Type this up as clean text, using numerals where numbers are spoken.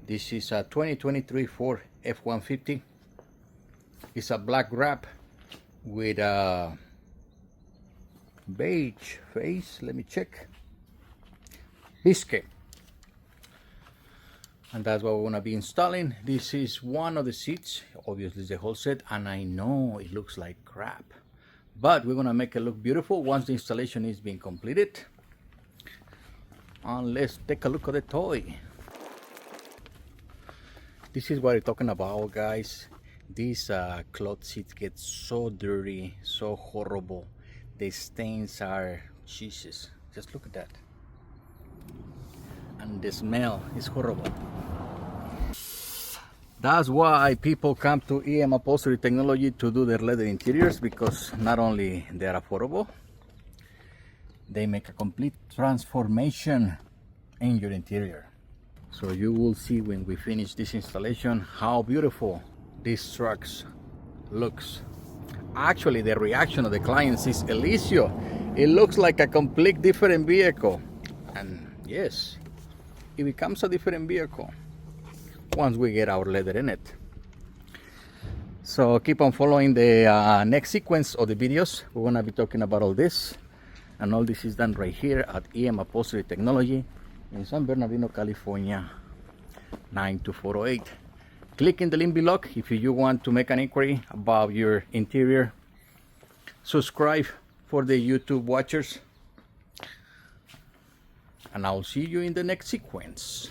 This is a 2023 Ford F150. It's a black wrap with a beige face. Let me check. Bisque. And that's what we're going to be installing. This is one of the seats. Obviously it's the whole set, and I know it looks like crap, but we're going to make it look beautiful once the installation is being completed. And let's take a look at the toy. This is what I'm talking about, guys. These cloth seats get so dirty, so horrible. The stains are, Jesus, just look at that. And the smell is horrible. That's why people come to EM Upholstery Technology to do their leather interiors, because not only they're affordable, they make a complete transformation in your interior. So you will see when we finish this installation how beautiful these trucks looks. Actually, the reaction of the clients is, Elicio, it looks like a complete different vehicle. And yes, it becomes a different vehicle once we get our leather in it. So keep on following the next sequence of the videos. We're gonna be talking about all this, and all this is done right here at EM Upholstery Technology in San Bernardino, California, 92408. Click in the link below if you want to make an inquiry about your interior. Subscribe for the YouTube watchers, and I'll see you in the next sequence.